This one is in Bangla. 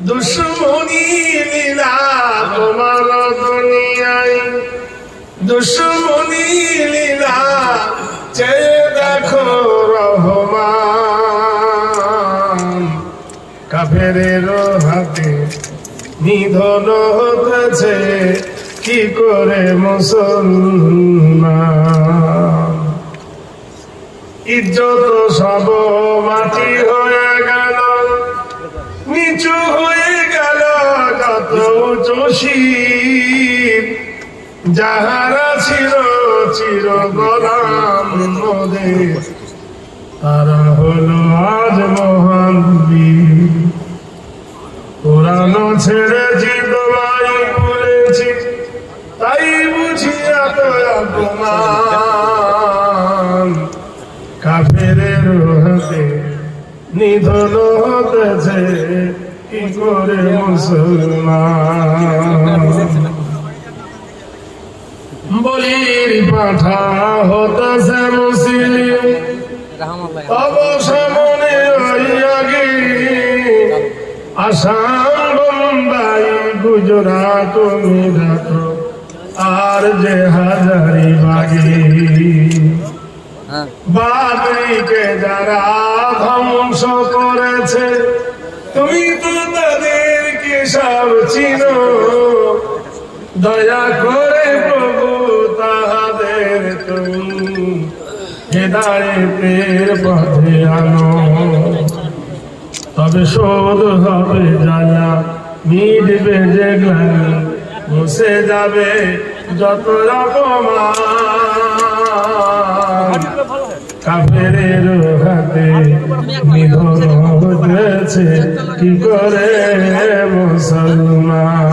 দুশ্মনী লীলা তোমার দুনিয়ায়, দুশ্মনী লীলা চেয়ে দেখো রহমান। কাফেরের হাতে নিধন হতেছে কি করে মুসলমান। ইজ্জত সব মাটি হয়ে গেল, নিচু হয়ে গেল যত উঁচু শির। যাহারা ছিল চির গোলাম মোদের, তারা হলো আজ মহান বীর। পুরানো ছেড়েছি তোমায় বলেছি, তাই বুঝি এত অপমান। কাফেরের হাতে নিধন হতেছে কি করে মুসলমান। বলির পাঠা হতেছে মুসলিম, তব সামনে আগে আসাম বোম্বাই গুজরাট মিরাট আর যে হাজারি বাগি। বাদরিকে যারা ধ্বংস করেছে, তুমি তো তাদেরকে সব চিনো। দয়া করে প্রভু তাহাদের তুমি হেদায়েতের পথে আনো। তবে শোধ হবে জ্বালা, মিটবে যে গ্লানি, মুছে যাবে যত অপমান। কাফেরের হাতে নিধন হয়েছে কি করে মুসলমান।